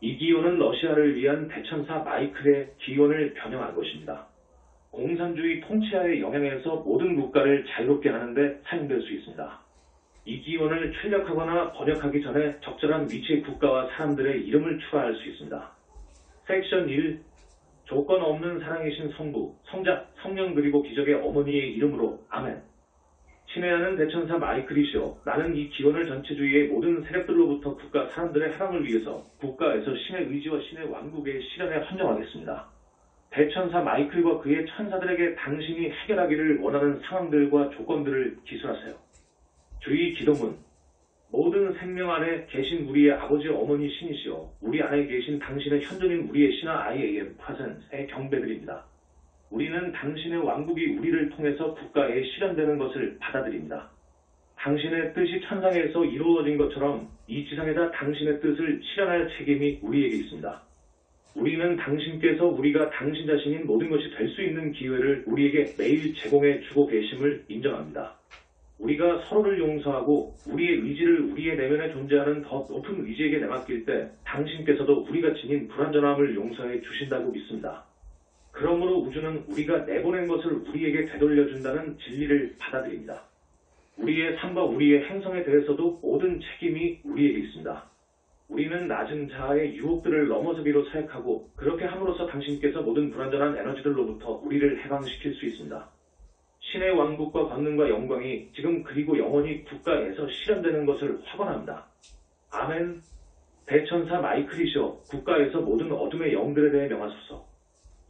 이 기원은 러시아를 위한 대천사 마이클의 기원을 변형한 것입니다. 공산주의 통치하의 영향에서 모든 국가를 자유롭게 하는 데 사용될 수 있습니다. 이 기원을 출력하거나 번역하기 전에 적절한 위치의 국가와 사람들의 이름을 추가할 수 있습니다. 섹션 1. 조건 없는 사랑이신 성부, 성자, 성령 그리고 기적의 어머니의 이름으로 아멘. 친애하는 대천사 마이클이시여, 나는 이 기원을 전체주의의 모든 세력들로부터 국가 사람들의 해방을 위해서 국가에서 신의 의지와 신의 왕국의 실현에 헌정하겠습니다. 대천사 마이클과 그의 천사들에게 당신이 해결하기를 원하는 상황들과 조건들을 기술하세요. 주의 기도문. 모든 생명 안에 계신 우리의 아버지 어머니 신이시여, 우리 안에 계신 당신의 현존인 우리의 신하 IAM 프레젠스에 경배드립니다. 우리는 당신의 왕국이 우리를 통해서 국가에 실현되는 것을 받아들입니다. 당신의 뜻이 천상에서 이루어진 것처럼 이 지상에다 당신의 뜻을 실현할 책임이 우리에게 있습니다. 우리는 당신께서 우리가 당신 자신인 모든 것이 될 수 있는 기회를 우리에게 매일 제공해 주고 계심을 인정합니다. 우리가 서로를 용서하고 우리의 의지를 우리의 내면에 존재하는 더 높은 의지에게 내맡길 때 당신께서도 우리가 지닌 불완전함을 용서해 주신다고 믿습니다. 그러므로 우주는 우리가 내보낸 것을 우리에게 되돌려준다는 진리를 받아들입니다. 우리의 삶과 우리의 행성에 대해서도 모든 책임이 우리에게 있습니다. 우리는 낮은 자아의 유혹들을 넘어서기로 사역하고 그렇게 함으로써 당신께서 모든 불완전한 에너지들로부터 우리를 해방시킬 수 있습니다. 신의 왕국과 권능과 영광이 지금 그리고 영원히 국가에서 실현되는 것을 확언합니다. 아멘. 대천사 마이클이시여, 국가에서 모든 어둠의 영들에 대해 명하소서.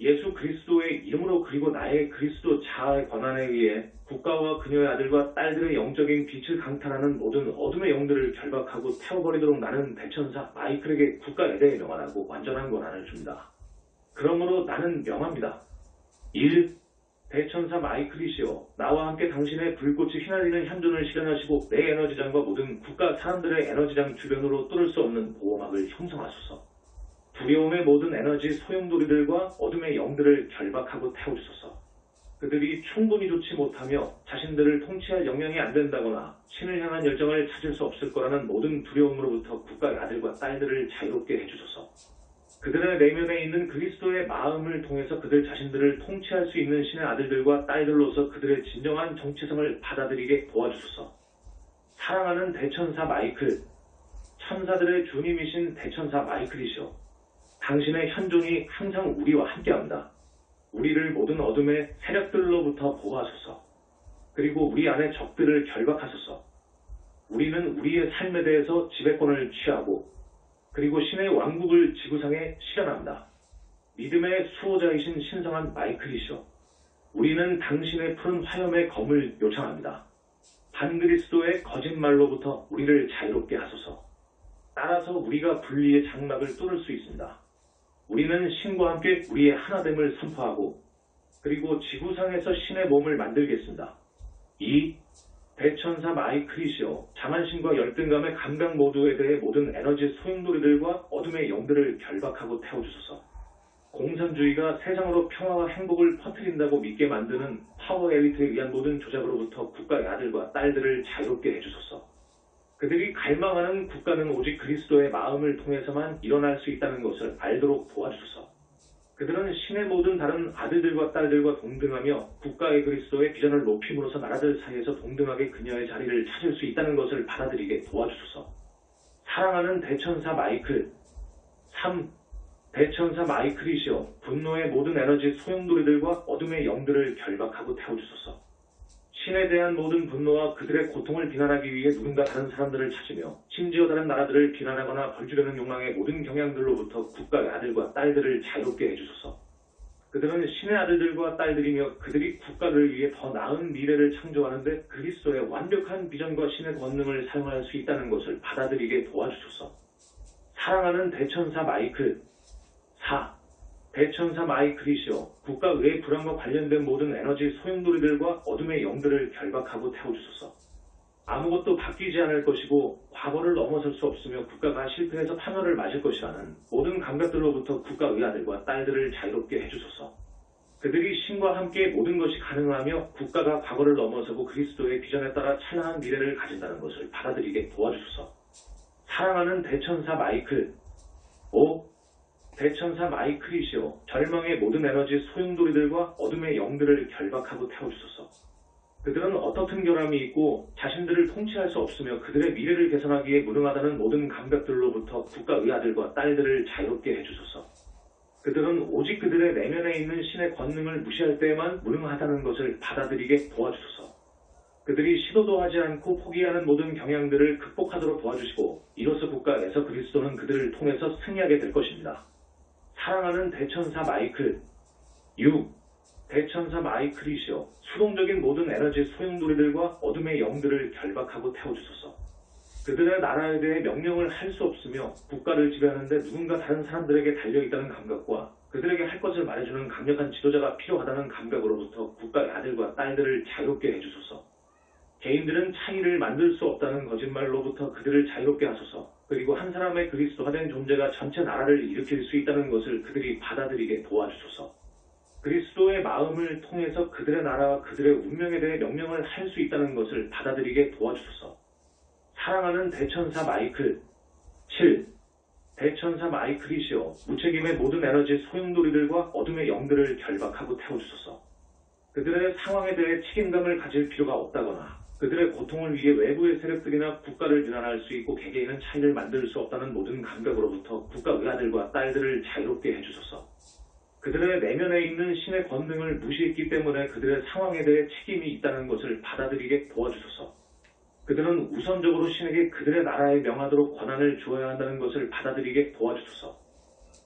예수 그리스도의 이름으로 그리고 나의 그리스도 자아의 권한에 의해 국가와 그녀의 아들과 딸들의 영적인 빛을 강탈하는 모든 어둠의 영들을 결박하고 태워버리도록 나는 대천사 마이클에게 국가에 대해 명하고 완전한 권한을 줍니다. 그러므로 나는 명합니다. 1. 대천사 마이클이시여, 나와 함께 당신의 불꽃이 휘날리는 현존을 실현하시고 내 에너지장과 모든 국가 사람들의 에너지장 주변으로 뚫을 수 없는 보호막을 형성하소서. 두려움의 모든 에너지 소용돌이들과 어둠의 영들을 결박하고 태워주소서. 그들이 충분히 좋지 못하며 자신들을 통치할 역량이 안 된다거나 신을 향한 열정을 찾을 수 없을 거라는 모든 두려움으로부터 국가의 아들과 딸들을 자유롭게 해주소서. 그들의 내면에 있는 그리스도의 마음을 통해서 그들 자신들을 통치할 수 있는 신의 아들들과 딸들로서 그들의 진정한 정체성을 받아들이게 도와주소서. 사랑하는 대천사 마이클, 천사들의 주님이신 대천사 마이클이시여, 당신의 현존이 항상 우리와 함께합니다. 우리를 모든 어둠의 세력들로부터 보호하소서. 그리고 우리 안의 적들을 결박하소서. 우리는 우리의 삶에 대해서 지배권을 취하고 그리고 신의 왕국을 지구상에 실현합니다. 믿음의 수호자이신 신성한 마이클이시여, 우리는 당신의 푸른 화염의 검을 요청합니다. 반그리스도의 거짓말로부터 우리를 자유롭게 하소서. 따라서 우리가 분리의 장막을 뚫을 수 있습니다. 우리는 신과 함께 우리의 하나됨을 선포하고 그리고 지구상에서 신의 몸을 만들겠습니다. 2. 대천사 마이클이시여, 자만심과 열등감의 감각 모두에 대해 모든 에너지 소용돌이들과 어둠의 영들을 결박하고 태워주소서. 공산주의가 세상으로 평화와 행복을 퍼뜨린다고 믿게 만드는 파워 엘리트에 의한 모든 조작으로부터 국가의 아들과 딸들을 자유롭게 해주소서. 그들이 갈망하는 국가는 오직 그리스도의 마음을 통해서만 일어날 수 있다는 것을 알도록 도와주소서. 그들은 신의 모든 다른 아들들과 딸들과 동등하며 국가의 그리스도의 비전을 높임으로써 나라들 사이에서 동등하게 그녀의 자리를 찾을 수 있다는 것을 받아들이게 도와주소서. 사랑하는 대천사 마이클. 3. 대천사 마이클이시여, 분노의 모든 에너지 소용돌이들과 어둠의 영들을 결박하고 태워주소서. 신에 대한 모든 분노와 그들의 고통을 비난하기 위해 누군가 다른 사람들을 찾으며 심지어 다른 나라들을 비난하거나 벌주려는 욕망의 모든 경향들로부터 국가의 아들과 딸들을 자유롭게 해주소서. 그들은 신의 아들들과 딸들이며 그들이 국가를 위해 더 나은 미래를 창조하는데 그리스도의 완벽한 비전과 신의 권능을 사용할 수 있다는 것을 받아들이게 도와주소서. 사랑하는 대천사 마이클. 4. 대천사 마이클이시여, 국가의 불안과 관련된 모든 에너지 소용돌이들과 어둠의 영들을 결박하고 태워주소서. 아무것도 바뀌지 않을 것이고 과거를 넘어설 수 없으며 국가가 실패해서 파멸을 맞을 것이라는 모든 감각들로부터 국가의 아들과 딸들을 자유롭게 해주소서. 그들이 신과 함께 모든 것이 가능하며 국가가 과거를 넘어서고 그리스도의 비전에 따라 찬란한 미래를 가진다는 것을 받아들이게 도와주소서. 사랑하는 대천사 마이클. 5. 대천사 마이클이시여, 절망의 모든 에너지 소용돌이들과 어둠의 영들을 결박하고 태워주소서. 그들은 어떻든 결함이 있고 자신들을 통치할 수 없으며 그들의 미래를 개선하기에 무능하다는 모든 감각들로부터 국가의 아들과 딸들을 자유롭게 해주소서. 그들은 오직 그들의 내면에 있는 신의 권능을 무시할 때에만 무능하다는 것을 받아들이게 도와주소서. 그들이 시도도 하지 않고 포기하는 모든 경향들을 극복하도록 도와주시고 이로써 국가에서 그리스도는 그들을 통해서 승리하게 될 것입니다. 사랑하는 대천사 마이클. 6. 대천사 마이클이시여, 수동적인 모든 에너지 소용돌이들과 어둠의 영들을 결박하고 태워주소서. 그들의 나라에 대해 명령을 할 수 없으며 국가를 지배하는데 누군가 다른 사람들에게 달려있다는 감각과 그들에게 할 것을 말해주는 강력한 지도자가 필요하다는 감각으로부터 국가의 아들과 딸들을 자유롭게 해주소서. 개인들은 차이를 만들 수 없다는 거짓말로부터 그들을 자유롭게 하소서. 그리고 한 사람의 그리스도가 된 존재가 전체 나라를 일으킬 수 있다는 것을 그들이 받아들이게 도와주소서. 그리스도의 마음을 통해서 그들의 나라와 그들의 운명에 대해 명령을 할 수 있다는 것을 받아들이게 도와주소서. 사랑하는 대천사 마이클. 7. 대천사 마이클이시여, 무책임의 모든 에너지 소용돌이들과 어둠의 영들을 결박하고 태워주소서. 그들의 상황에 대해 책임감을 가질 필요가 없다거나 그들의 고통을 위해 외부의 세력들이나 국가를 비난할 수 있고 개개인은 차이를 만들 수 없다는 모든 감각으로부터 국가의 아들과 딸들을 자유롭게 해주소서. 그들의 내면에 있는 신의 권능을 무시했기 때문에 그들의 상황에 대해 책임이 있다는 것을 받아들이게 도와주소서. 그들은 우선적으로 신에게 그들의 나라에 명하도록 권한을 주어야 한다는 것을 받아들이게 도와주소서.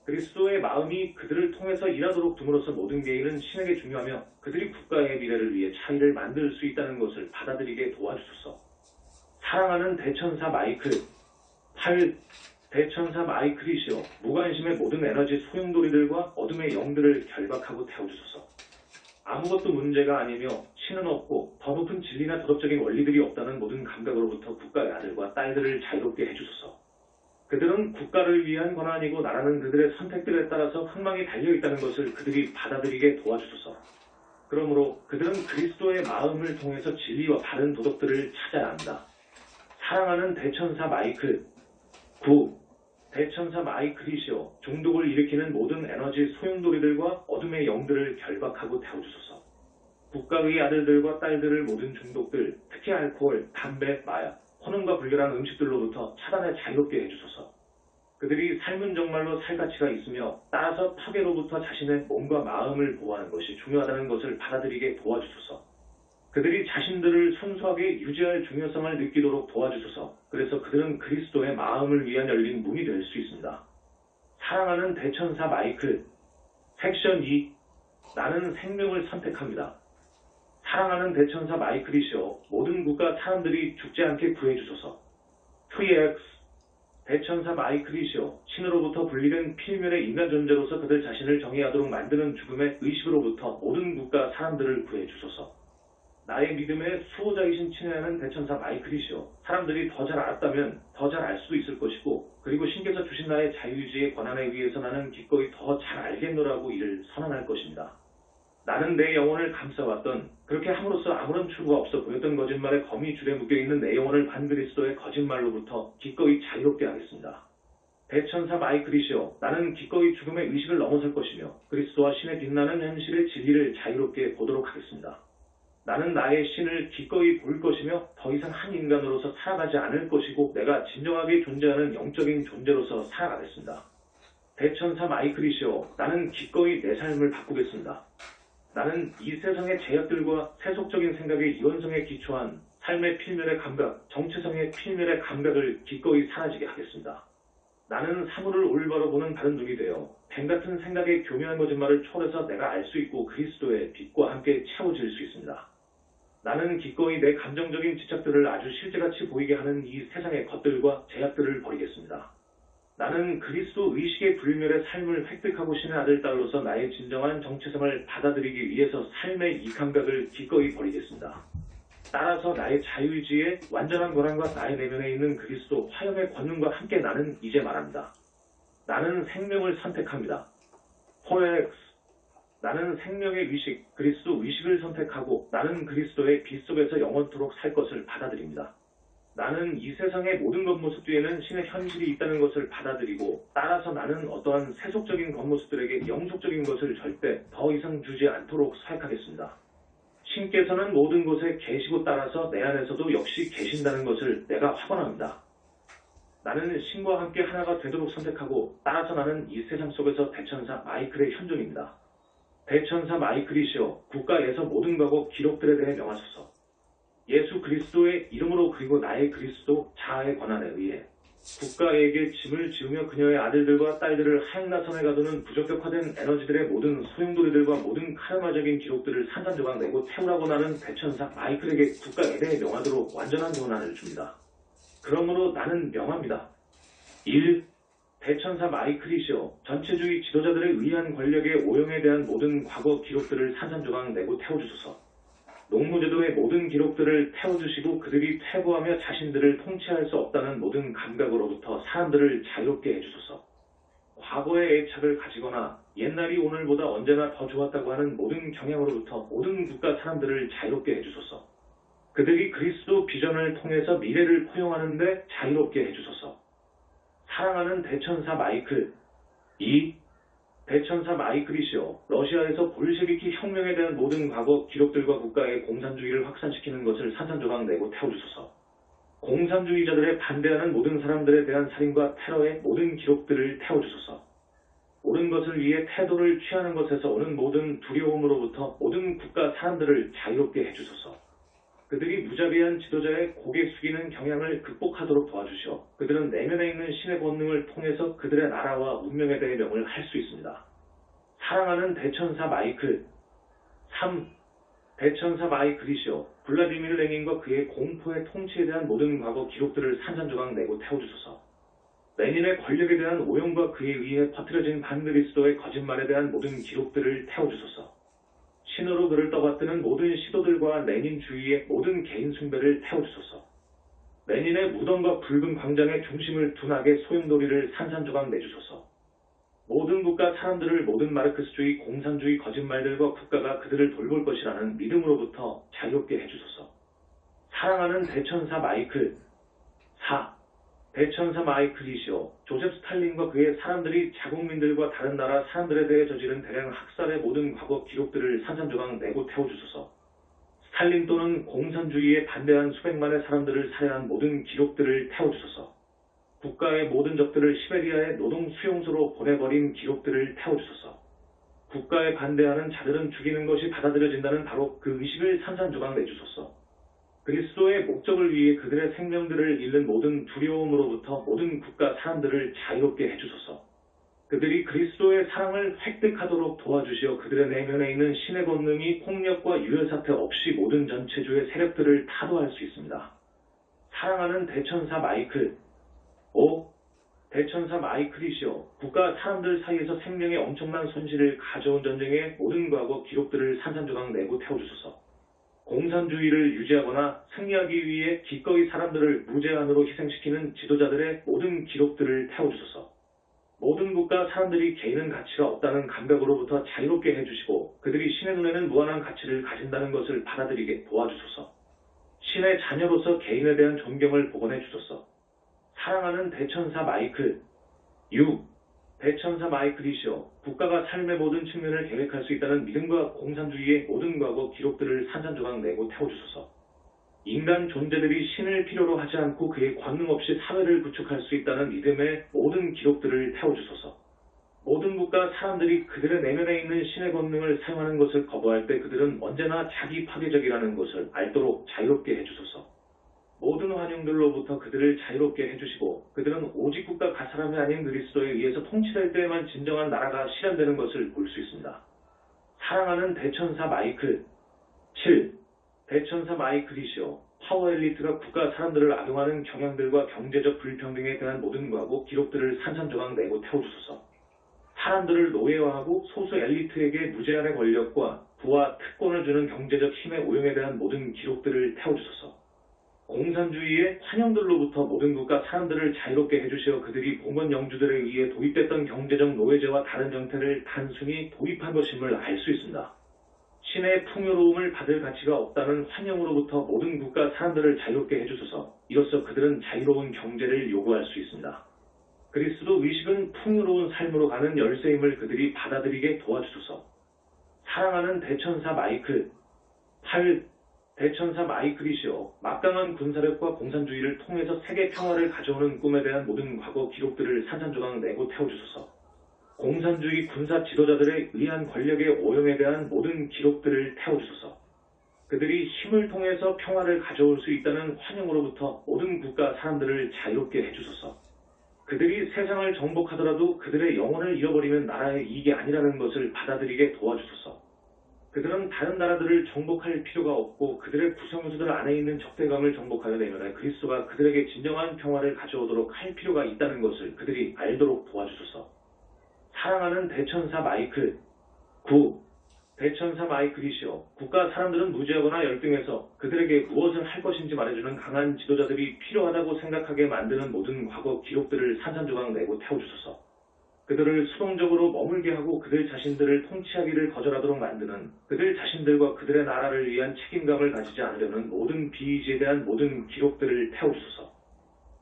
그리스도의 마음이 그들을 통해서 일하도록 둠으로써 모든 개인은 신에게 중요하며 그들이 국가의 미래를 위해 차이를 만들 수 있다는 것을 받아들이게 도와주소서. 사랑하는 대천사 마이클. 8. 대천사 마이클이시여, 무관심의 모든 에너지 소용돌이들과 어둠의 영들을 결박하고 태워주소서. 아무것도 문제가 아니며 신은 없고 더 높은 진리나 도덕적인 원리들이 없다는 모든 감각으로부터 국가의 아들과 딸들을 자유롭게 해주소서. 그들은 국가를 위한 권한이고 나라는 그들의 선택들에 따라서 흥망이 달려있다는 것을 그들이 받아들이게 도와주소서. 그러므로 그들은 그리스도의 마음을 통해서 진리와 바른 도덕들을 찾아야 한다. 사랑하는 대천사 마이클. 9. 대천사 마이클이시여, 중독을 일으키는 모든 에너지 소용돌이들과 어둠의 영들을 결박하고 태워주소서. 국가의 아들들과 딸들을 모든 중독들, 특히 알코올, 담배, 마약, 혼음과 불결한 음식들로부터 차단해 자유롭게 해주소서. 그들이 삶은 정말로 살 가치가 있으며 따라서 파괴로부터 자신의 몸과 마음을 보호하는 것이 중요하다는 것을 받아들이게 도와주소서. 그들이 자신들을 순수하게 유지할 중요성을 느끼도록 도와주소서. 그래서 그들은 그리스도의 마음을 위한 열린 문이 될 수 있습니다. 사랑하는 대천사 마이클. 섹션 2. 나는 생명을 선택합니다. 사랑하는 대천사 마이클이시여, 모든 국가 사람들이 죽지 않게 구해주소서. 3X. 대천사 마이클이시여, 신으로부터 분리된 필면의 인간 존재로서 그들 자신을 정의하도록 만드는 죽음의 의식으로부터 모든 국가 사람들을 구해주소서. 나의 믿음의 수호자이신 친애하는 대천사 마이클이시여, 사람들이 더 잘 알았다면 더 잘 알 수도 있을 것이고 그리고 신께서 주신 나의 자유의지의 권한에 의해서 나는 기꺼이 더 잘 알겠노라고 이를 선언할 것입니다. 나는 내 영혼을 감싸왔던, 그렇게 함으로써 아무런 출구가 없어 보였던 거짓말의 거미줄에 묶여있는 내 영혼을 반그리스도의 거짓말로부터 기꺼이 자유롭게 하겠습니다. 대천사 마이클이시여, 나는 기꺼이 죽음의 의식을 넘어설 것이며 그리스도와 신의 빛나는 현실의 진리를 자유롭게 보도록 하겠습니다. 나는 나의 신을 기꺼이 볼 것이며 더 이상 한 인간으로서 살아가지 않을 것이고 내가 진정하게 존재하는 영적인 존재로서 살아가겠습니다. 대천사 마이클이시여, 나는 기꺼이 내 삶을 바꾸겠습니다. 나는 이 세상의 제약들과 세속적인 생각의 이원성에 기초한 삶의 필면의 감각, 정체성의 필면의 감각을 기꺼이 사라지게 하겠습니다. 나는 사물을 올바로 보는 바른 눈이 되어 뱀 같은 생각의 교묘한 거짓말을 초월해서 내가 알 수 있고 그리스도의 빛과 함께 채워질 수 있습니다. 나는 기꺼이 내 감정적인 집착들을 아주 실제같이 보이게 하는 이 세상의 것들과 제약들을 버리겠습니다. 나는 그리스도 의식의 불멸의 삶을 획득하고 신의 아들 딸로서 나의 진정한 정체성을 받아들이기 위해서 삶의 이 감각을 기꺼이 버리겠습니다. 따라서 나의 자유의지의 완전한 권한과 나의 내면에 있는 그리스도 화염의 권능과 함께 나는 이제 말합니다. 나는 생명을 선택합니다. 4X. 나는 생명의 의식, 그리스도 의식을 선택하고 나는 그리스도의 빛 속에서 영원토록 살 것을 받아들입니다. 나는 이 세상의 모든 겉모습 뒤에는 신의 현실이 있다는 것을 받아들이고 따라서 나는 어떠한 세속적인 겉모습들에게 영속적인 것을 절대 더 이상 주지 않도록 사역하겠습니다. 신께서는 모든 곳에 계시고 따라서 내 안에서도 역시 계신다는 것을 내가 확언합니다. 나는 신과 함께 하나가 되도록 선택하고 따라서 나는 이 세상 속에서 대천사 마이클의 현존입니다. 대천사 마이클이시여 국가에서 모든 과거 기록들에 대해 명하소서. 예수 그리스도의 이름으로 그리고 나의 그리스도 자아의 권한에 의해 국가에게 짐을 지으며 그녀의 아들들과 딸들을 하행나선에 가두는 부적격화된 에너지들의 모든 소용돌이들과 모든 카르마적인 기록들을 산산조각 내고 태우라고 나는 대천사 마이클에게 국가에 대해 명하도록 완전한 권한을 줍니다. 그러므로 나는 명합니다. 1. 대천사 마이클이시여 전체주의 지도자들의 의한 권력의 오용에 대한 모든 과거 기록들을 산산조각 내고 태워주소서. 농무제도의 모든 기록들을 태워주시고 그들이 퇴보하며 자신들을 통치할 수 없다는 모든 감각으로부터 사람들을 자유롭게 해주소서. 과거의 애착을 가지거나 옛날이 오늘보다 언제나 더 좋았다고 하는 모든 경향으로부터 모든 국가 사람들을 자유롭게 해주소서. 그들이 그리스도 비전을 통해서 미래를 포용하는데 자유롭게 해주소서. 사랑하는 대천사 마이클. 2. 대천사 마이클이시여 러시아에서 볼셰비키 혁명에 대한 모든 과거 기록들과 국가의 공산주의를 확산시키는 것을 산산조각 내고 태워주소서. 공산주의자들의 반대하는 모든 사람들에 대한 살인과 테러의 모든 기록들을 태워주소서. 옳은 것을 위해 태도를 취하는 것에서 오는 모든 두려움으로부터 모든 국가 사람들을 자유롭게 해주소서. 그들이 무자비한 지도자의 고개 숙이는 경향을 극복하도록 도와주시어 그들은 내면에 있는 신의 본능을 통해서 그들의 나라와 운명에 대해 명을 할 수 있습니다. 사랑하는 대천사 마이클. 3. 대천사 마이클이시여 블라디미르 레닌과 그의 공포의 통치에 대한 모든 과거 기록들을 산산조각 내고 태워주소서. 레닌의 권력에 대한 오용과 그에 의해 퍼뜨려진 반그리스도의 거짓말에 대한 모든 기록들을 태워주소서. 신으로 그를 떠받드는 모든 시도들과 레닌 주위의 모든 개인 숭배를 태워주소서. 레닌의 무덤과 붉은 광장의 중심을 둔 악의 소용돌이를 산산조각 내주소서. 모든 국가 사람들을 모든 마르크스주의 공산주의 거짓말들과 국가가 그들을 돌볼 것이라는 믿음으로부터 자유롭게 해주소서. 사랑하는 대천사 마이클. 4. 대천사 마이클이시여 조셉 스탈린과 그의 사람들이 자국민들과 다른 나라 사람들에 대해 저지른 대량 학살의 모든 과거 기록들을 산산조각 내고 태워주소서. 스탈린 또는 공산주의에 반대한 수백만의 사람들을 살해한 모든 기록들을 태워주소서. 국가의 모든 적들을 시베리아의 노동 수용소로 보내버린 기록들을 태워주소서. 국가에 반대하는 자들은 죽이는 것이 받아들여진다는 바로 그 의식을 산산조각 내주소서. 그리스도의 목적을 위해 그들의 생명들을 잃는 모든 두려움으로부터 모든 국가 사람들을 자유롭게 해주소서. 그들이 그리스도의 사랑을 획득하도록 도와주시어 그들의 내면에 있는 신의 본능이 폭력과 유혈사태 없이 모든 전체주의 세력들을 타도할 수 있습니다. 사랑하는 대천사 마이클. 5. 대천사 마이클이시여 국가 사람들 사이에서 생명의 엄청난 손실을 가져온 전쟁의 모든 과거 기록들을 산산조각 내고 태워주소서. 공산주의를 유지하거나 승리하기 위해 기꺼이 사람들을 무제한으로 희생시키는 지도자들의 모든 기록들을 태워주소서. 모든 국가 사람들이 개인은 가치가 없다는 감각으로부터 자유롭게 해주시고 그들이 신의 눈에는 무한한 가치를 가진다는 것을 받아들이게 도와주소서. 신의 자녀로서 개인에 대한 존경을 복원해 주소서. 사랑하는 대천사 마이클. 6. 대천사 마이클이시여 국가가 삶의 모든 측면을 계획할 수 있다는 믿음과 공산주의의 모든 과거 기록들을 산산조각 내고 태워주소서. 인간 존재들이 신을 필요로 하지 않고 그의 권능 없이 사회를 구축할 수 있다는 믿음의 모든 기록들을 태워주소서. 모든 국가 사람들이 그들의 내면에 있는 신의 권능을 사용하는 것을 거부할 때 그들은 언제나 자기 파괴적이라는 것을 알도록 자유롭게 해주소서. 모든 환영들로부터 그들을 자유롭게 해주시고 그들은 오직 국가 가사람이 아닌 그리스도에 의해서 통치될 때에만 진정한 나라가 실현되는 것을 볼 수 있습니다. 사랑하는 대천사 마이클. 7. 대천사 마이클이시여 파워 엘리트가 국가 사람들을 악용하는 경향들과 경제적 불평등에 대한 모든 과거 기록들을 산산조각 내고 태워주소서. 사람들을 노예화하고 소수 엘리트에게 무제한의 권력과 부와 특권을 주는 경제적 힘의 오용에 대한 모든 기록들을 태워주소서. 공산주의의 환영들로부터 모든 국가 사람들을 자유롭게 해주시어 그들이 봉건 영주들에 의해 도입됐던 경제적 노예제와 다른 형태를 단순히 도입한 것임을 알 수 있습니다. 신의 풍요로움을 받을 가치가 없다는 환영으로부터 모든 국가 사람들을 자유롭게 해주소서. 이로써 그들은 자유로운 경제를 요구할 수 있습니다. 그리스도 의식은 풍요로운 삶으로 가는 열쇠임을 그들이 받아들이게 도와주소서. 사랑하는 대천사 마이클. 8. 대천사 마이클이시여, 막강한 군사력과 공산주의를 통해서 세계 평화를 가져오는 꿈에 대한 모든 과거 기록들을 산산조각 내고 태워주소서. 공산주의 군사 지도자들에 의한 권력의 오용에 대한 모든 기록들을 태워주소서. 그들이 힘을 통해서 평화를 가져올 수 있다는 환영으로부터 모든 국가 사람들을 자유롭게 해주소서. 그들이 세상을 정복하더라도 그들의 영혼을 잃어버리면 나라의 이익이 아니라는 것을 받아들이게 도와주소서. 그들은 다른 나라들을 정복할 필요가 없고 그들의 구성원수들 안에 있는 적대감을 정복하여 내면에 그리스도가 그들에게 진정한 평화를 가져오도록 할 필요가 있다는 것을 그들이 알도록 도와주소서. 사랑하는 대천사 마이클. 9. 대천사 마이클이시여, 국가 사람들은 무지하거나 열등해서 그들에게 무엇을 할 것인지 말해주는 강한 지도자들이 필요하다고 생각하게 만드는 모든 과거 기록들을 산산조각 내고 태워주소서. 그들을 수동적으로 머물게 하고 그들 자신들을 통치하기를 거절하도록 만드는, 그들 자신들과 그들의 나라를 위한 책임감을 가지지 않으려는 모든 비의지에 대한 모든 기록들을 태워주소서.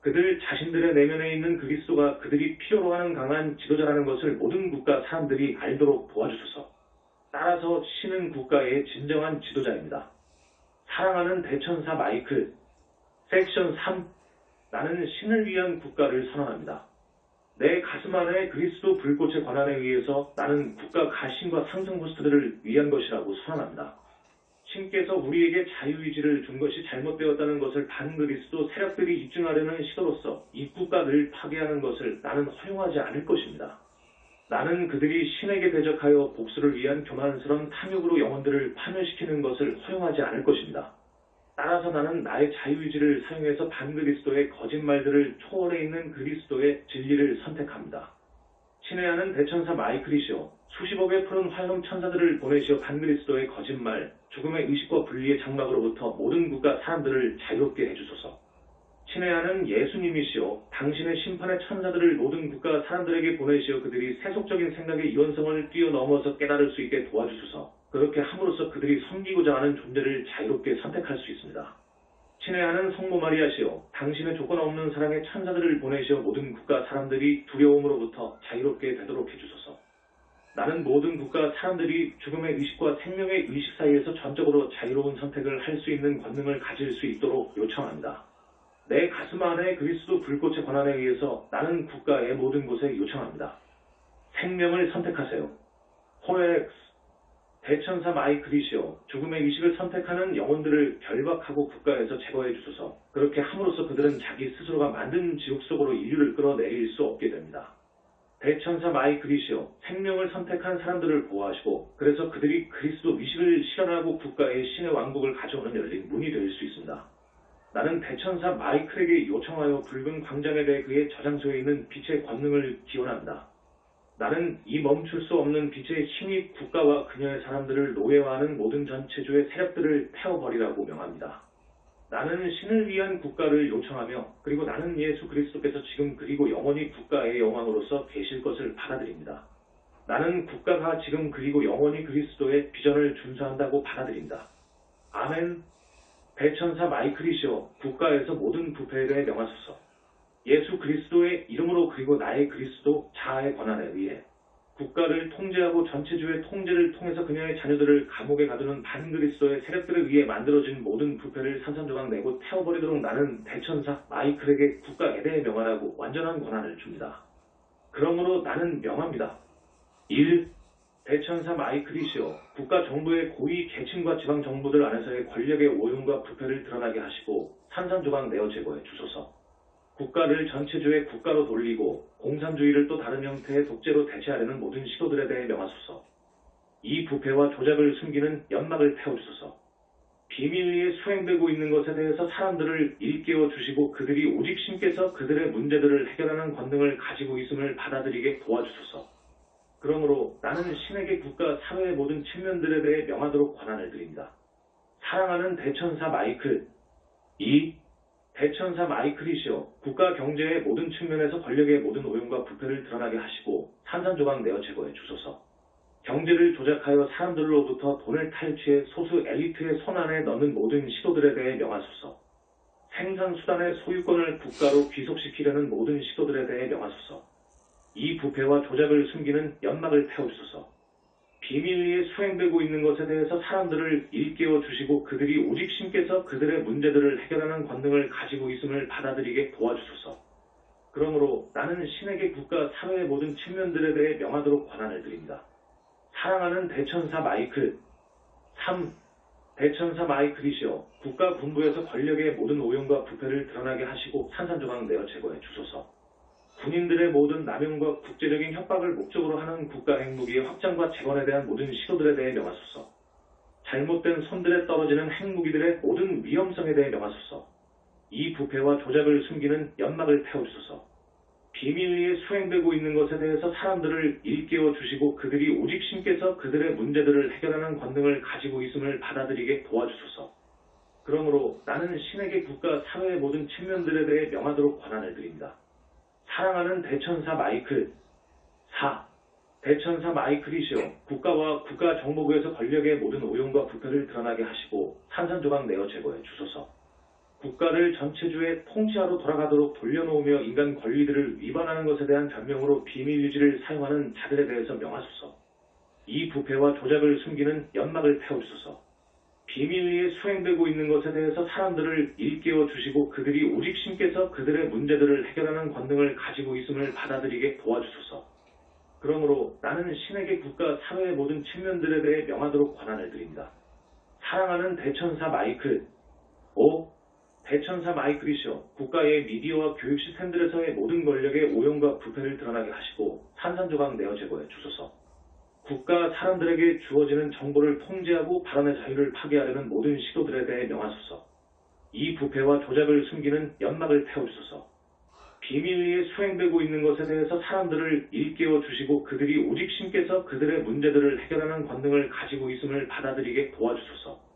그들 자신들의 내면에 있는 그리스도가 그들이 필요로 하는 강한 지도자라는 것을 모든 국가 사람들이 알도록 도와주소서. 따라서 신은 국가의 진정한 지도자입니다. 사랑하는 대천사 마이클. 섹션 3. 나는 신을 위한 국가를 선언합니다. 내 가슴 안에 그리스도 불꽃의 권한에 의해서 나는 국가 가신과 상승 호스트들을 위한 것이라고 선언합니다. 신께서 우리에게 자유의지를 준 것이 잘못되었다는 것을 반그리스도 세력들이 입증하려는 시도로서 이 국가를 파괴하는 것을 나는 허용하지 않을 것입니다. 나는 그들이 신에게 대적하여 복수를 위한 교만스러운 탐욕으로 영혼들을 파멸시키는 것을 허용하지 않을 것입니다. 따라서 나는 나의 자유의지를 사용해서 반그리스도의 거짓말들을 초월해 있는 그리스도의 진리를 선택합니다. 친애하는 대천사 마이클이시여, 수십억의 푸른 화염 천사들을 보내시어 반그리스도의 거짓말, 죽음의 의식과 분리의 장막으로부터 모든 국가 사람들을 자유롭게 해주소서. 친애하는 예수님이시여, 당신의 심판의 천사들을 모든 국가 사람들에게 보내시어 그들이 세속적인 생각의 이원성을 뛰어넘어서 깨달을 수 있게 도와주소서. 그렇게 함으로써 그들이 섬기고자 하는 존재를 자유롭게 선택할 수 있습니다. 친애하는 성모 마리아시여, 당신의 조건 없는 사랑의 천사들을 보내시어 모든 국가 사람들이 두려움으로부터 자유롭게 되도록 해주소서. 나는 모든 국가 사람들이 죽음의 의식과 생명의 의식 사이에서 전적으로 자유로운 선택을 할 수 있는 권능을 가질 수 있도록 요청합니다. 내 가슴 안에 그리스도 불꽃의 권한에 의해서 나는 국가의 모든 곳에 요청합니다. 생명을 선택하세요. 호엑스. 대천사 마이클이시여, 죽음의 의식을 선택하는 영혼들을 결박하고 국가에서 제거해 주소서. 그렇게 함으로써 그들은 자기 스스로가 만든 지옥 속으로 인류를 끌어내릴 수 없게 됩니다. 대천사 마이클이시여, 생명을 선택한 사람들을 보호하시고 그래서 그들이 그리스도 의식을 실현하고 국가의 신의 왕국을 가져오는 열린 문이 될 수 있습니다. 나는 대천사 마이클에게 요청하여 붉은 광장에 대해 그의 저장소에 있는 빛의 권능을 기원합니다. 나는 이 멈출 수 없는 빛의 힘이 국가와 그녀의 사람들을 노예화하는 모든 전체주의 세력들을 태워버리라고 명합니다. 나는 신을 위한 국가를 요청하며 그리고 나는 예수 그리스도께서 지금 그리고 영원히 국가의 영왕으로서 계실 것을 받아들입니다. 나는 국가가 지금 그리고 영원히 그리스도의 비전을 준수한다고 받아들입니다. 아멘. 대천사 마이클이시여, 국가에서 모든 부패에 대해 명하소서. 예수 그리스도의 이름으로 그리고 나의 그리스도 자아의 권한에 의해 국가를 통제하고 전체주의 통제를 통해서 그녀의 자녀들을 감옥에 가두는 반그리스도의 세력들에 의해 만들어진 모든 부패를 산산조각 내고 태워버리도록 나는 대천사 마이클에게 국가에 대해 명하라고 완전한 권한을 줍니다. 그러므로 나는 명합니다. 1. 대천사 마이클이시여, 국가 정부의 고위 계층과 지방 정부들 안에서의 권력의 오용과 부패를 드러나게 하시고 산산조각 내어 제거해 주소서. 국가를 전체주의 국가로 돌리고 공산주의를 또 다른 형태의 독재로 대체하려는 모든 시도들에 대해 명하소서. 이 부패와 조작을 숨기는 연막을 태워주소서. 비밀리에 수행되고 있는 것에 대해서 사람들을 일깨워 주시고 그들이 오직 신께서 그들의 문제들을 해결하는 권능을 가지고 있음을 받아들이게 도와주소서. 그러므로 나는 신에게 국가 사회의 모든 측면들에 대해 명하도록 권한을 드립니다. 사랑하는 대천사 마이클. 2. 대천사 마이클이시여, 국가 경제의 모든 측면에서 권력의 모든 오용과 부패를 드러나게 하시고 산산조각 내어 제거해 주소서. 경제를 조작하여 사람들로부터 돈을 탈취해 소수 엘리트의 손안에 넣는 모든 시도들에 대해 명하소서. 생산수단의 소유권을 국가로 귀속시키려는 모든 시도들에 대해 명하소서. 이 부패와 조작을 숨기는 연막을 태워주소서. 비밀리에 수행되고 있는 것에 대해서 사람들을 일깨워 주시고 그들이 오직 신께서 그들의 문제들을 해결하는 권능을 가지고 있음을 받아들이게 도와주소서. 그러므로 나는 신에게 국가 사회의 모든 측면들에 대해 명하도록 권한을 드립니다. 사랑하는 대천사 마이클. 3. 대천사 마이클이시여, 국가 군부에서 권력의 모든 오용과 부패를 드러나게 하시고 산산조각 내어 제거해 주소서. 군인들의 모든 남용과 국제적인 협박을 목적으로 하는 국가 핵무기의 확장과 재건에 대한 모든 시도들에 대해 명하소서. 잘못된 손들에 떨어지는 핵무기들의 모든 위험성에 대해 명하소서. 이 부패와 조작을 숨기는 연막을 태워주소서. 비밀리에 수행되고 있는 것에 대해서 사람들을 일깨워 주시고 그들이 오직 신께서 그들의 문제들을 해결하는 권능을 가지고 있음을 받아들이게 도와주소서. 그러므로 나는 신에게 국가 사회의 모든 측면들에 대해 명하도록 권한을 드립니다. 사랑하는 대천사 마이클. 4. 대천사 마이클이시여, 국가와 국가정보부에서 권력의 모든 오용과 부패를 드러나게 하시고 산산조각 내어 제거해 주소서. 국가를 전체주의 통치하로 돌아가도록 돌려놓으며 인간 권리들을 위반하는 것에 대한 변명으로 비밀 유지를 사용하는 자들에 대해서 명하소서. 이 부패와 조작을 숨기는 연막을 태워주소서. 비밀리에 수행되고 있는 것에 대해서 사람들을 일깨워 주시고 그들이 오직 신께서 그들의 문제들을 해결하는 권능을 가지고 있음을 받아들이게 도와주소서. 그러므로 나는 신에게 국가 사회의 모든 측면들에 대해 명하도록 권한을 드립니다. 사랑하는 대천사 마이클. 5. 대천사 마이클이시여, 국가의 미디어와 교육 시스템들에서의 모든 권력의 오용과 부패를 드러나게 하시고 산산조각 내어 제거해 주소서. 국가 사람들에게 주어지는 정보를 통제하고 발언의 자유를 파괴하려는 모든 시도들에 대해 명하소서. 이 부패와 조작을 숨기는 연막을 태워주소서. 비밀리에 수행되고 있는 것에 대해서 사람들을 일깨워 주시고 그들이 오직 신께서 그들의 문제들을 해결하는 권능을 가지고 있음을 받아들이게 도와주소서.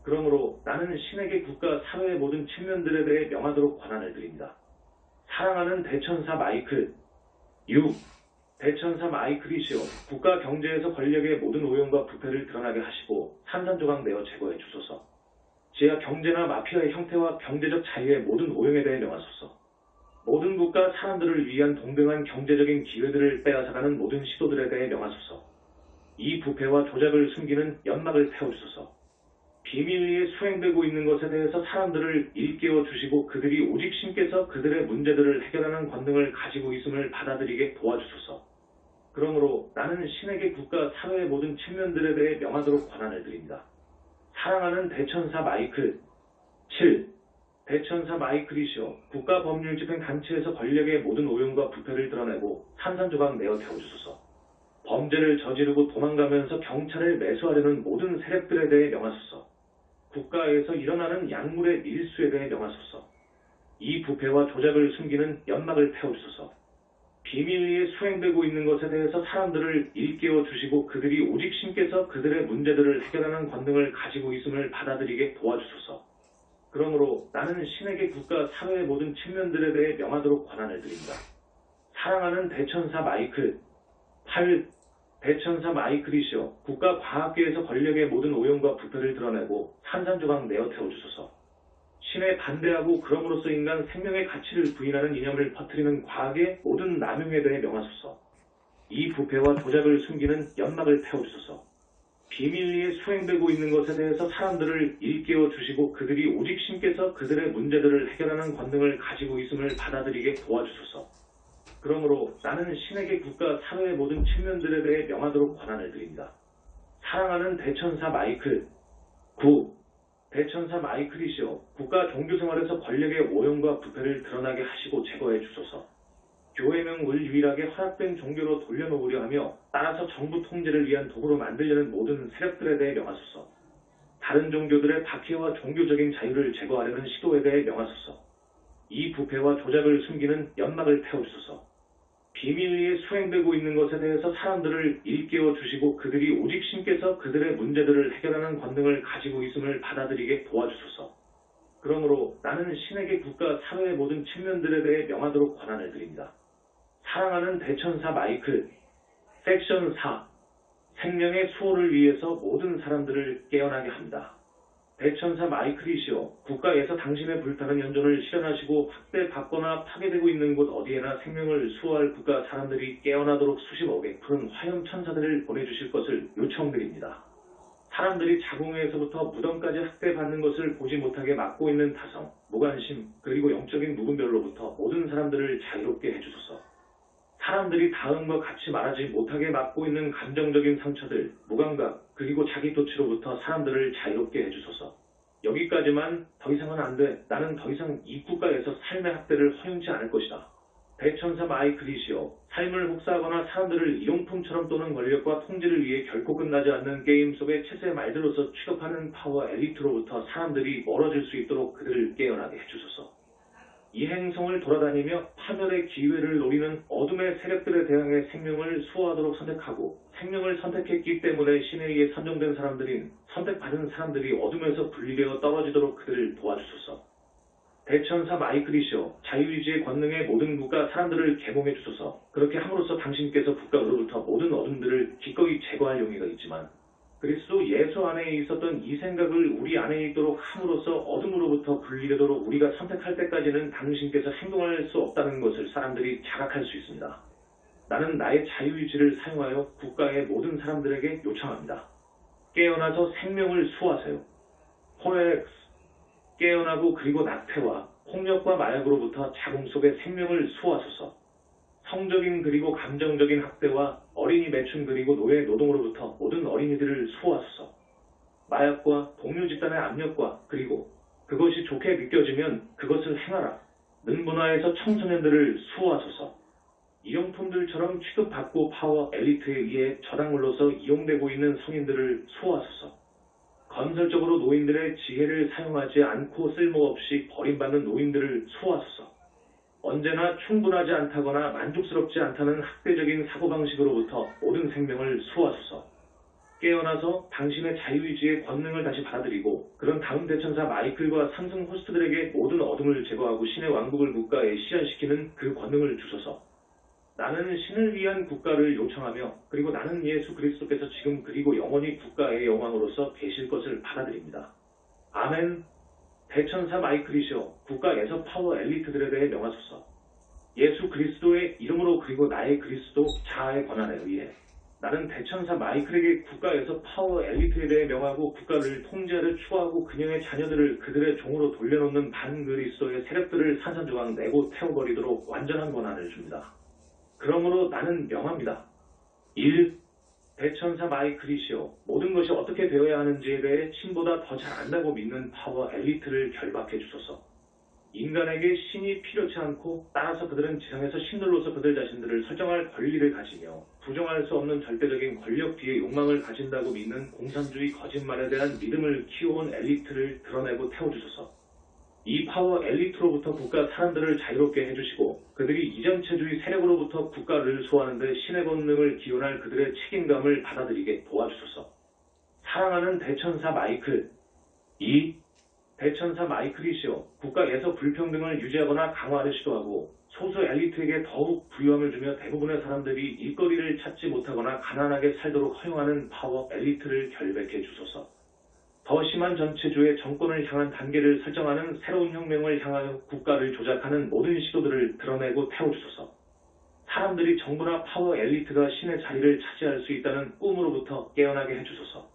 그러므로 나는 신에게 국가 사회의 모든 측면들에 대해 명하도록 권한을 드립니다. 사랑하는 대천사 마이클. 6. 대천사 마이클이시여, 국가 경제에서 권력의 모든 오용과 부패를 드러나게 하시고 산산조각 내어 제거해 주소서. 지하 경제나 마피아의 형태와 경제적 자유의 모든 오용에 대해 명하소서. 모든 국가 사람들을 위한 동등한 경제적인 기회들을 빼앗아가는 모든 시도들에 대해 명하소서. 이 부패와 조작을 숨기는 연막을 태워주소서. 비밀리에 수행되고 있는 것에 대해서 사람들을 일깨워 주시고 그들이 오직 신께서 그들의 문제들을 해결하는 권능을 가지고 있음을 받아들이게 도와주소서. 그러므로 나는 신에게 국가 사회의 모든 측면들에 대해 명하도록 권한을 드립니다. 사랑하는 대천사 마이클. 7. 대천사 마이클이시여, 국가 법률 집행 단체에서 권력의 모든 오용과 부패를 드러내고 산산조각 내어 태워주소서. 범죄를 저지르고 도망가면서 경찰을 매수하려는 모든 세력들에 대해 명하소서. 국가에서 일어나는 약물의 밀수에 대해 명하소서. 이 부패와 조작을 숨기는 연막을 태워주소서. 비밀리에 수행되고 있는 것에 대해서 사람들을 일깨워 주시고 그들이 오직 신께서 그들의 문제들을 해결하는 권능을 가지고 있음을 받아들이게 도와주소서. 그러므로 나는 신에게 국가 사회의 모든 측면들에 대해 명하도록 권한을 드립니다. 사랑하는 대천사 마이클. 8. 대천사 마이클이시여, 국가 과학계에서 권력의 모든 오용과 부패를 드러내고 산산조각 내어 태워주소서. 신에 반대하고 그럼으로써 인간 생명의 가치를 부인하는 이념을 퍼뜨리는 과학의 모든 남용에 대해 명하소서. 이 부패와 조작을 숨기는 연막을 태워주소서. 비밀리에 수행되고 있는 것에 대해서 사람들을 일깨워 주시고 그들이 오직 신께서 그들의 문제들을 해결하는 권능을 가지고 있음을 받아들이게 도와주소서. 그러므로 나는 신에게 국가 사회의 모든 측면들에 대해 명하도록 권한을 드립니다. 사랑하는 대천사 마이클. 9. 대천사 마이클이시여, 국가 종교생활에서 권력의 오용과 부패를 드러나게 하시고 제거해 주소서. 교회명을 유일하게 허락된 종교로 돌려놓으려 하며 따라서 정부 통제를 위한 도구로 만들려는 모든 세력들에 대해 명하소서. 다른 종교들의 박해와 종교적인 자유를 제거하려는 시도에 대해 명하소서. 이 부패와 조작을 숨기는 연막을 태워주소서. 비밀리에 수행되고 있는 것에 대해서 사람들을 일깨워 주시고 그들이 오직 신께서 그들의 문제들을 해결하는 권능을 가지고 있음을 받아들이게 도와주소서. 그러므로 나는 신에게 국가 사회의 모든 측면들에 대해 명하도록 권한을 드립니다. 사랑하는 대천사 마이클. 섹션 4. 생명의 수호를 위해서 모든 사람들을 깨어나게 합니다. 대천사 마이클이시여, 국가에서 당신의 불타는 연전을 실현하시고 학대받거나 파괴되고 있는 곳 어디에나 생명을 수호할 국가 사람들이 깨어나도록 수십억에 푸른 화염 천사들을 보내주실 것을 요청드립니다. 사람들이 자궁에서부터 무덤까지 학대받는 것을 보지 못하게 막고 있는 타성, 무관심, 그리고 영적인 묵은별로부터 모든 사람들을 자유롭게 해주소서. 사람들이 다음과 같이 말하지 못하게 막고 있는 감정적인 상처들, 무감각, 그리고 자기 도취로부터 사람들을 자유롭게 해주소서. 여기까지만. 더 이상은 안 돼. 나는 더 이상 이 국가에서 삶의 학대를 허용치 않을 것이다. 대천사 마이클이시여, 삶을 혹사하거나 사람들을 일용품처럼 또는 권력과 통제를 위해 결코 끝나지 않는 게임 속의 채세 말들로서 취급하는 파워 엘리트로부터 사람들이 멀어질 수 있도록 그들을 깨어나게 해주소서. 이 행성을 돌아다니며 파멸의 기회를 노리는 어둠의 세력들에 대항해 생명을 수호하도록 선택하고 생명을 선택했기 때문에 신에 의해 선정된 사람들인 선택받은 사람들이 어둠에서 분리되어 떨어지도록 그들을 도와주소서. 대천사 마이클이시여, 자유의지의 권능의 모든 국가 사람들을 개몽해 주소서. 그렇게 함으로써 당신께서 국가로부터 모든 어둠들을 기꺼이 제거할 용의가 있지만 그리스도 예수 안에 있었던 이 생각을 우리 안에 있도록 함으로써 어둠으로부터 분리되도록 우리가 선택할 때까지는 당신께서 행동할 수 없다는 것을 사람들이 자각할 수 있습니다. 나는 나의 자유의지를 사용하여 국가의 모든 사람들에게 요청합니다. 깨어나서 생명을 수호하세요. 포렉스, 깨어나고 그리고 낙태와 폭력과 마약으로부터 자궁 속의 생명을 수호하소서. 성적인 그리고 감정적인 학대와 어린이 매춘 그리고 노예 노동으로부터 모든 어린이들을 수호하소서. 마약과 동료 집단의 압력과 그리고 그것이 좋게 느껴지면 그것을 행하라. 능문화에서 청소년들을 수호하소서. 일용품들처럼 취급받고 파워 엘리트에 의해 저당물로서 이용되고 있는 성인들을 수호하소서. 건설적으로 노인들의 지혜를 사용하지 않고 쓸모없이 버림받는 노인들을 수호하소서. 언제나 충분하지 않다거나 만족스럽지 않다는 학대적인 사고방식으로부터 모든 생명을 수호하소서. 깨어나서 당신의 자유의지의 권능을 다시 받아들이고 그런 다음 대천사 마이클과 상승 호스트들에게 모든 어둠을 제거하고 신의 왕국을 국가에 실현시키는 그 권능을 주소서. 나는 신을 위한 국가를 요청하며 그리고 나는 예수 그리스도께서 지금 그리고 영원히 국가의 영왕으로서 계실 것을 받아들입니다. 아멘. 대천사 마이클이시여, 국가에서 파워 엘리트들에 대해 명하소서. 예수 그리스도의 이름으로 그리고 나의 그리스도 자아의 권한에 의해 나는 대천사 마이클에게 국가에서 파워 엘리트에 대해 명하고 국가를 통제하려 추구하고 그녀의 자녀들을 그들의 종으로 돌려놓는 반그리스도의 세력들을 산산조각 내고 태워버리도록 완전한 권한을 줍니다. 그러므로 나는 명합니다. 1. 대천사 마이클이시여, 모든 것이 어떻게 되어야 하는지에 대해 신보다 더 잘 안다고 믿는 파워 엘리트를 결박해 주소서. 인간에게 신이 필요치 않고 따라서 그들은 지상에서 신들로서 그들 자신들을 설정할 권리를 가지며 부정할 수 없는 절대적인 권력 뒤에 욕망을 가진다고 믿는 공산주의 거짓말에 대한 믿음을 키워온 엘리트를 드러내고 태워주소서. 이 파워 엘리트로부터 국가 사람들을 자유롭게 해주시고 그들이 이전체주의 세력으로부터 국가를 수호하는데 신의 권능을 기원할 그들의 책임감을 받아들이게 도와주소서. 사랑하는 대천사 마이클. 2. 대천사 마이클이시여, 국가에서 불평등을 유지하거나 강화하려 시도하고 소수 엘리트에게 더욱 부유함을 주며 대부분의 사람들이 일거리를 찾지 못하거나 가난하게 살도록 허용하는 파워 엘리트를 결백해 주소서. 더 심한 전체주의 정권을 향한 단계를 설정하는 새로운 혁명을 향하여 국가를 조작하는 모든 시도들을 드러내고 태워주소서. 사람들이 정부나 파워 엘리트가 신의 자리를 차지할 수 있다는 꿈으로부터 깨어나게 해주소서.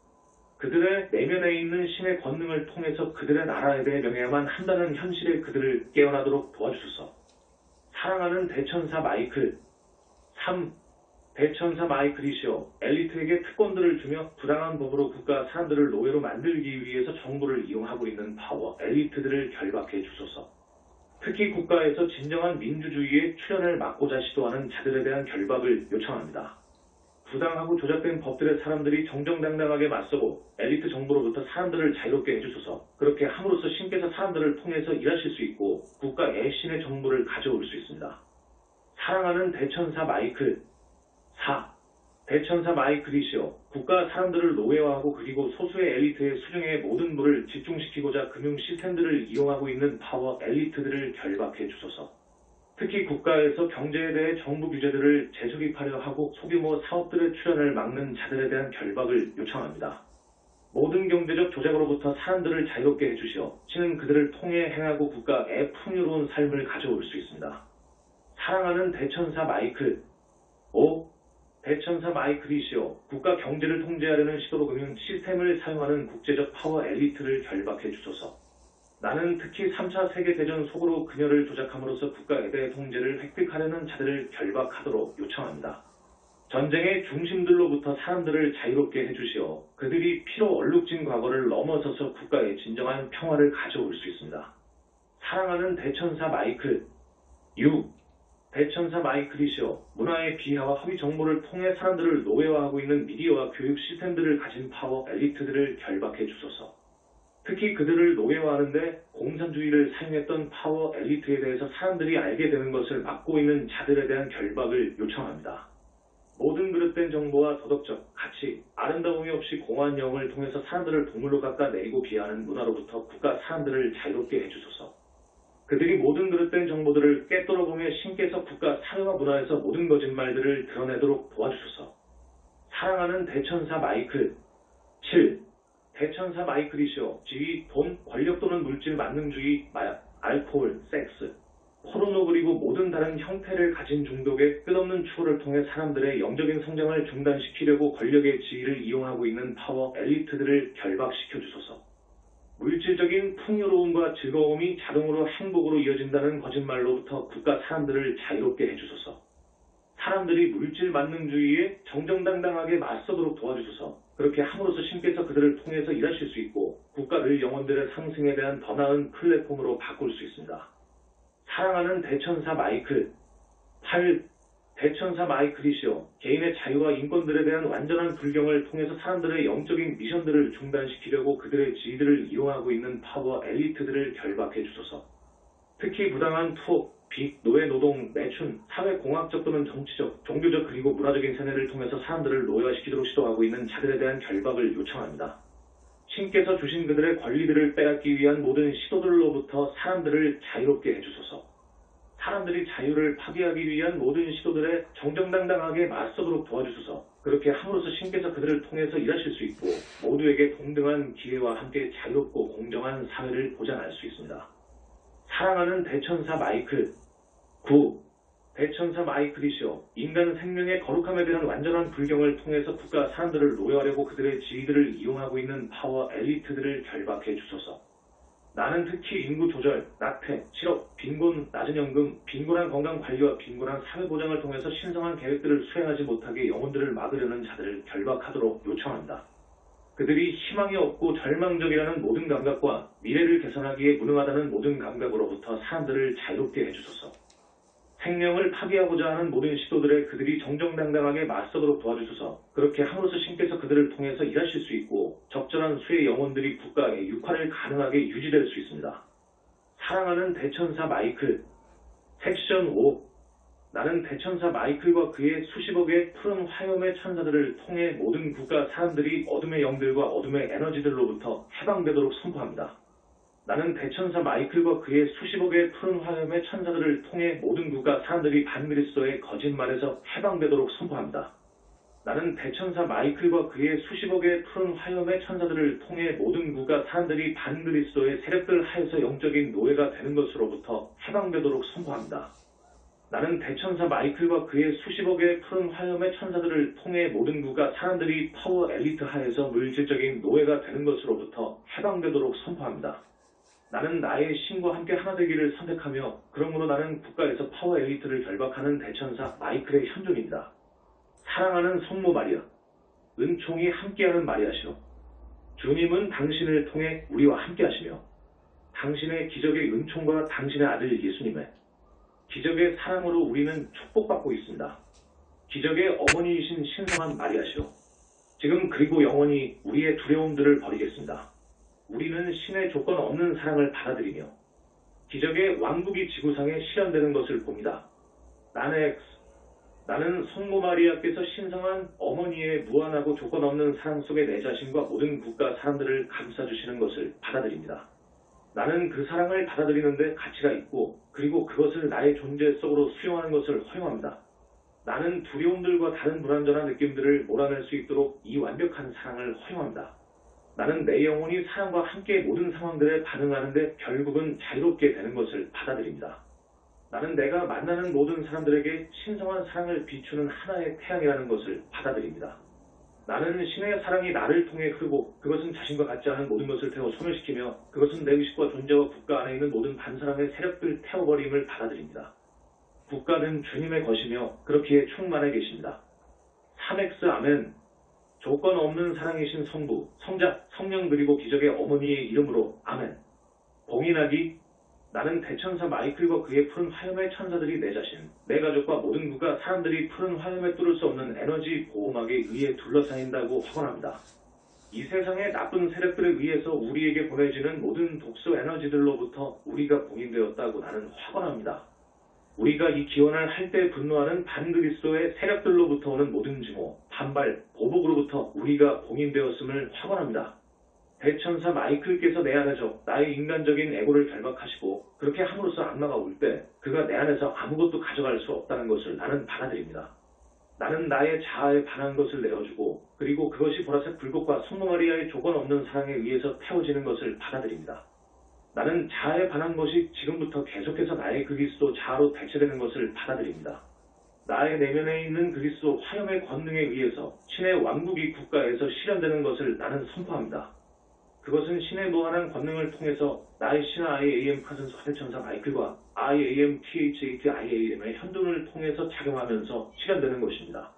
그들의 내면에 있는 신의 권능을 통해서 그들의 나라에 대해 명해야만 한다는 현실에 그들을 깨어나도록 도와주소서. 사랑하는 대천사 마이클. 3. 대천사 마이클이시여, 엘리트에게 특권들을 주며 부당한 법으로 국가 사람들을 노예로 만들기 위해서 정부를 이용하고 있는 파워 엘리트들을 결박해 주소서. 특히 국가에서 진정한 민주주의의 출현을 막고자 시도하는 자들에 대한 결박을 요청합니다. 부당하고 조작된 법들에 사람들이 정정당당하게 맞서고 엘리트 정부로부터 사람들을 자유롭게 해주소서. 그렇게 함으로써 신께서 사람들을 통해서 일하실 수 있고 국가의 신의 정부를 가져올 수 있습니다. 사랑하는 대천사 마이클. 4. 대천사 마이클이시여, 국가 사람들을 노예화하고 그리고 소수의 엘리트의 수중의 모든 부를 집중시키고자 금융 시스템들을 이용하고 있는 파워 엘리트들을 결박해 주소서. 특히 국가에서 경제에 대해 정부 규제들을 재수립하려 하고 소규모 사업들의 출현을 막는 자들에 대한 결박을 요청합니다. 모든 경제적 조작으로부터 사람들을 자유롭게 해주시어 신은 그들을 통해 행하고 국가에 풍요로운 삶을 가져올 수 있습니다. 사랑하는 대천사 마이클. 5. 대천사 마이클이시여, 국가 경제를 통제하려는 시도로 금융 시스템을 사용하는 국제적 파워 엘리트를 결박해 주소서. 나는 특히 3차 세계대전 속으로 그녀를 조작함으로써 국가에 대해 통제를 획득하려는 자들을 결박하도록 요청합니다. 전쟁의 중심들로부터 사람들을 자유롭게 해주시어 그들이 피로 얼룩진 과거를 넘어서서 국가의 진정한 평화를 가져올 수 있습니다. 사랑하는 대천사 마이클. 6. 대천사 마이클이시여, 문화의 비하와 허위 정보를 통해 사람들을 노예화하고 있는 미디어와 교육 시스템들을 가진 파워 엘리트들을 결박해 주소서. 특히 그들을 노예화하는데 공산주의를 사용했던 파워 엘리트에 대해서 사람들이 알게 되는 것을 막고 있는 자들에 대한 결박을 요청합니다. 모든 그릇된 정보와 도덕적 가치, 아름다움이 없이 공허한 영을 통해서 사람들을 동물로 깎아내리고 비하하는 문화로부터 국가 사람들을 자유롭게 해주소서. 그들이 모든 그릇된 정보들을 꿰뚫어 보며 신께서 국가 사회와 문화에서 모든 거짓말들을 드러내도록 도와주소서. 사랑하는 대천사 마이클. 7. 대천사 마이클이시여, 지위, 돈, 권력 또는 물질 만능주의, 마약, 알코올, 섹스, 포르노 그리고 모든 다른 형태를 가진 중독의 끝없는 추구를 통해 사람들의 영적인 성장을 중단시키려고 권력의 지위를 이용하고 있는 파워 엘리트들을 결박시켜 주소서. 물질적인 풍요로움과 즐거움이 자동으로 행복으로 이어진다는 거짓말로부터 국가 사람들을 자유롭게 해주소서. 사람들이 물질 만능주의에 정정당당하게 맞서도록 도와주소서. 그렇게 함으로써 신께서 그들을 통해서 일하실 수 있고 국가를 영혼들의 상승에 대한 더 나은 플랫폼으로 바꿀 수 있습니다. 사랑하는 대천사 마이클. 8. 대천사 마이클이시여, 개인의 자유와 인권들에 대한 완전한 불경을 통해서 사람들의 영적인 미션들을 중단시키려고 그들의 지위들을 이용하고 있는 파워 엘리트들을 결박해 주소서. 특히 부당한 투옥, 빚, 노예 노동, 매춘, 사회공학적 또는 정치적, 종교적 그리고 문화적인 세뇌를 통해서 사람들을 노예화시키도록 시도하고 있는 자들에 대한 결박을 요청합니다. 신께서 주신 그들의 권리들을 빼앗기 위한 모든 시도들로부터 사람들을 자유롭게 해주소서. 사람들이 자유를 파괴하기 위한 모든 시도들에 정정당당하게 맞서도록 도와주소서. 그렇게 함으로써 신께서 그들을 통해서 일하실 수 있고 모두에게 동등한 기회와 함께 자유롭고 공정한 사회를 보장할 수 있습니다. 사랑하는 대천사 마이클. 9. 대천사 마이클이시여, 인간 생명의 거룩함에 대한 완전한 불경을 통해서 국가 사람들을 노예하려고 그들의 지위들을 이용하고 있는 파워 엘리트들을 결박해 주소서. 나는 특히 인구 조절, 낙태, 실업, 빈곤, 낮은 연금, 빈곤한 건강관리와 빈곤한 사회보장을 통해서 신성한 계획들을 수행하지 못하게 영혼들을 막으려는 자들을 결박하도록 요청한다. 그들이 희망이 없고 절망적이라는 모든 감각과 미래를 개선하기에 무능하다는 모든 감각으로부터 사람들을 자유롭게 해주소서. 생명을 파괴하고자 하는 모든 시도들에 그들이 정정당당하게 맞서도록 도와주소서. 그렇게 함으로써 신께서 그들을 통해서 일하실 수 있고 적절한 수의 영혼들이 국가의 육화를 가능하게 유지될 수 있습니다. 사랑하는 대천사 마이클. 섹션 5. 나는 대천사 마이클과 그의 수십억의 푸른 화염의 천사들을 통해 모든 국가 사람들이 어둠의 영들과 어둠의 에너지들로부터 해방되도록 선포합니다. 나는 대천사 마이클과 그의 수십억의 푸른 화염의 천사들을 통해 모든 국가 사람들이 반그리스도의 거짓말에서 해방되도록 선포합니다. 나는 대천사 마이클과 그의 수십억의 푸른 화염의 천사들을 통해 모든 국가 사람들이 반그리스도의 세력들 하에서 영적인 노예가 되는 것으로부터 해방되도록 선포합니다. 나는 대천사 마이클과 그의 수십억의 푸른 화염의 천사들을 통해 모든 국가 사람들이 파워 엘리트 하에서 물질적인 노예가 되는 것으로부터 해방되도록 선포합니다. 나는 나의 신과 함께 하나 되기를 선택하며 그러므로 나는 국가에서 파워 엘리트를 결박하는 대천사 마이클의 현존입니다. 사랑하는 성모 마리아, 은총이 함께하는 마리아시오. 주님은 당신을 통해 우리와 함께하시며 당신의 기적의 은총과 당신의 아들 예수님의 기적의 사랑으로 우리는 축복받고 있습니다. 기적의 어머니이신 신성한 마리아시오. 지금 그리고 영원히 우리의 두려움들을 버리겠습니다. 우리는 신의 조건 없는 사랑을 받아들이며 기적의 왕국이 지구상에 실현되는 것을 봅니다. 나는 성모 마리아께서 신성한 어머니의 무한하고 조건 없는 사랑 속에 내 자신과 모든 국가 사람들을 감싸주시는 것을 받아들입니다. 나는 그 사랑을 받아들이는데 가치가 있고 그리고 그것을 나의 존재 속으로 수용하는 것을 허용합니다. 나는 두려움들과 다른 불완전한 느낌들을 몰아낼 수 있도록 이 완벽한 사랑을 허용합니다. 나는 내 영혼이 사랑과 함께 모든 상황들에 반응하는데 결국은 자유롭게 되는 것을 받아들입니다. 나는 내가 만나는 모든 사람들에게 신성한 사랑을 비추는 하나의 태양이라는 것을 받아들입니다. 나는 신의 사랑이 나를 통해 흐르고 그것은 자신과 같지 않은 모든 것을 태워 소멸시키며 그것은 내 의식과 존재와 국가 안에 있는 모든 반사람의 세력들 태워버림을 받아들입니다. 국가는 주님의 것이며 그렇기에 충만해 계십니다. 3X 아멘. 조건 없는 사랑이신 성부, 성자, 성령 그리고 기적의 어머니의 이름으로 아멘. 봉인하기. 나는 대천사 마이클과 그의 푸른 화염의 천사들이 내 자신, 내 가족과 모든 국가 사람들이 푸른 화염에 뚫을 수 없는 에너지 보호막에 의해 둘러싸인다고 확언합니다. 이 세상의 나쁜 세력들에 의해서 우리에게 보내지는 모든 독소 에너지들로부터 우리가 봉인되었다고 나는 확언합니다. 우리가 이 기원을 할 때 분노하는 반그리스도의 세력들로부터 오는 모든 증오, 반발, 보복으로부터 우리가 봉인되었음을 확언합니다. 대천사 마이클께서 내 안에서 나의 인간적인 에고를 결박하시고 그렇게 함으로써 악마가 올 때 그가 내 안에서 아무것도 가져갈 수 없다는 것을 나는 받아들입니다. 나는 나의 자아에 반한 것을 내어주고 그리고 그것이 보라색 불꽃과 성모 마리아의 조건 없는 사랑에 의해서 태워지는 것을 받아들입니다. 나는 자아에 반한 것이 지금부터 계속해서 나의 그리스도 자아로 대체되는 것을 받아들입니다. 나의 내면에 있는 그리스도 화염의 권능에 의해서 신의 왕국이 국가에서 실현되는 것을 나는 선포합니다. 그것은 신의 무한한 권능을 통해서 나의 신화 IAM 파슨스 화대천사 마이클과 IAM THATIAM의 현존을 통해서 작용하면서 실현되는 것입니다.